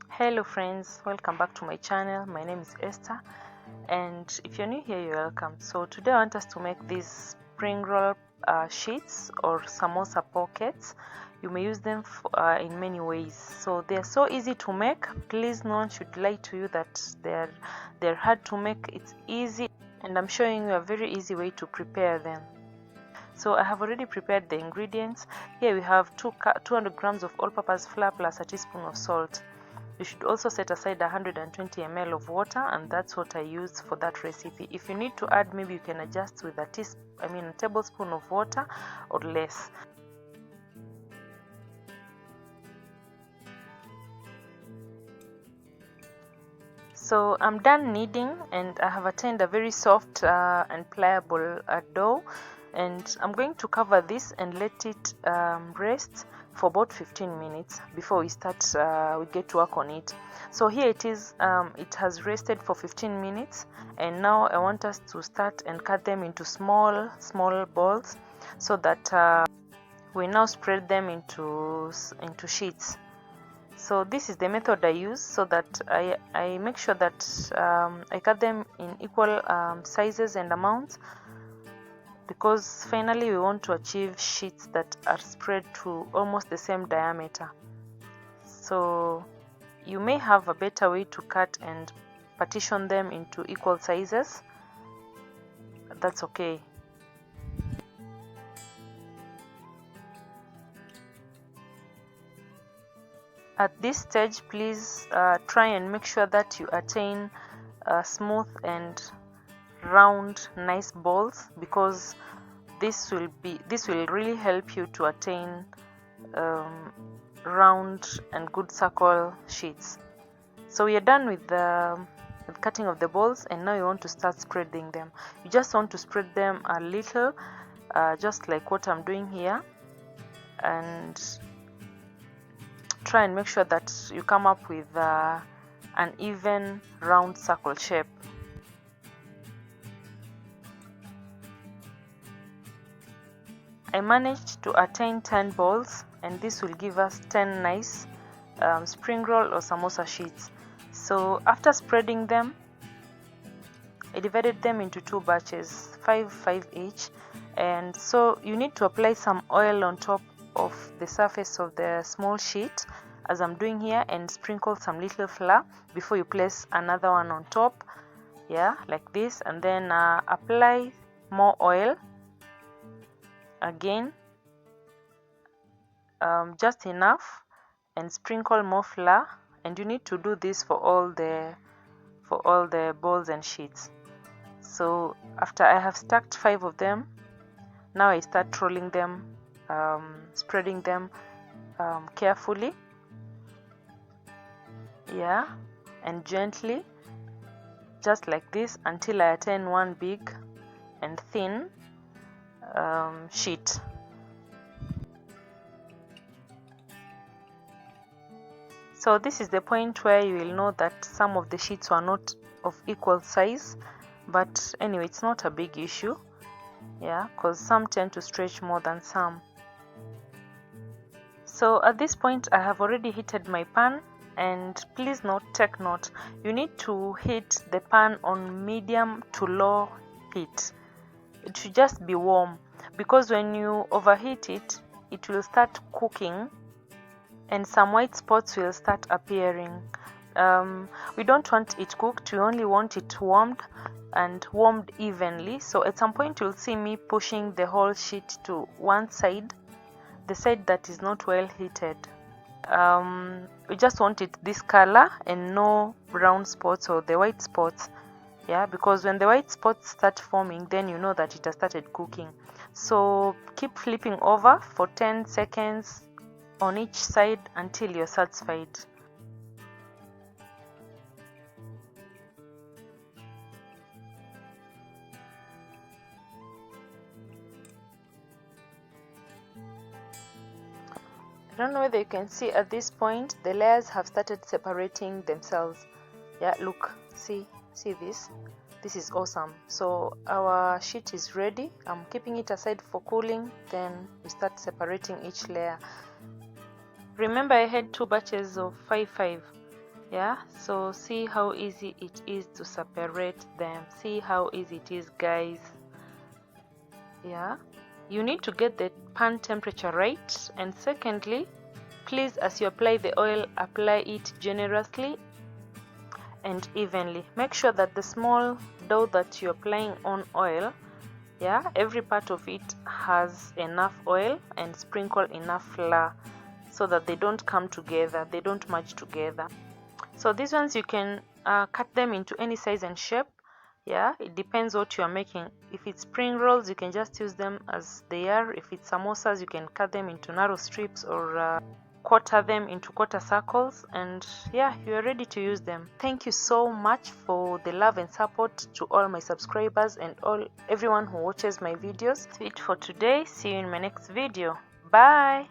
Hello friends, welcome back to my channel. My name is Esther, and if you're new here, you're welcome. So today I want us to make these spring roll sheets or samosa pockets. You may use them in many ways. So they're so easy to make. Please, no one should lie to you that they're hard to make. It's easy, and I'm showing you a very easy way to prepare them. So I have already prepared the ingredients. Here we have 200 grams of all-purpose flour plus a teaspoon of salt. You should also set aside 120 ml of water, and that's what I use for that recipe. If you need to add, maybe you can adjust with a tablespoon of water or less. So I'm done kneading, and I have attained a very soft and pliable dough, and I'm going to cover this and let it rest for about 15 minutes before we get to work on it. So here it is. It has rested for 15 minutes, and now I want us to start and cut them into small balls, so that we now spread them into sheets. So this is the method I use, so that I make sure that I cut them in equal sizes and amounts, because finally we want to achieve sheets that are spread to almost the same diameter. So you may have a better way to cut and partition them into equal sizes. That's okay. At this stage, please try and make sure that you attain smooth and round nice balls, because this will really help you to attain round and good circle sheets. So we are done with the cutting of the balls, and now you want to start spreading them. You just want to spread them a little, just like what I'm doing here, and try and make sure that you come up with an even round circle shape. I managed to attain 10 balls, and this will give us 10 nice spring roll or samosa sheets. So after spreading them, I divided them into two batches, 5 each, and so you need to apply some oil on top of the surface of the small sheet, as I'm doing here, and sprinkle some little flour before you place another one on top, like this, and then apply more oil again, just enough, and sprinkle more flour. And you need to do this for all the balls and sheets. So after I have stacked 5 of them, now I start rolling them, spreading them carefully, and gently, just like this, until I attain one big and thin sheet. So this is the point where you will know that some of the sheets were not of equal size, but anyway, it's not a big issue, because some tend to stretch more than some. So at this point, I have already heated my pan, and please take note, you need to heat the pan on medium to low heat. It should just be warm, because when you overheat it, it will start cooking, and some white spots will start appearing. We don't want it cooked, we only want it warmed, and warmed evenly. So at some point you'll see me pushing the whole sheet to one side, the side that is not well heated. We just want it this color and no brown spots or the white spots, because when the white spots start forming, then you know that it has started cooking. So keep flipping over for 10 seconds on each side until you're satisfied. I don't know whether you can see at this point, the layers have started separating themselves. Look, see this? This is awesome. So our sheet is ready. I'm keeping it aside for cooling, then we start separating each layer. Remember, I had 2 batches of 5. Yeah, so see how easy it is to separate them. See how easy it is, guys. Yeah, you need to get the pan temperature right, and secondly, please, as you apply the oil, apply it generously and evenly. Make sure that the small dough that you're applying on oil, yeah, every part of it has enough oil, and sprinkle enough flour so that they don't come together, they don't merge together. So these ones you can cut them into any size and shape. Yeah, it depends what you are making. If it's spring rolls, you can just use them as they are. If it's samosas, you can cut them into narrow strips or quarter them into quarter circles, and yeah, you are ready to use them. Thank you so much for the love and support to all my subscribers and everyone who watches my videos. That's it for today. See you in my next video. Bye.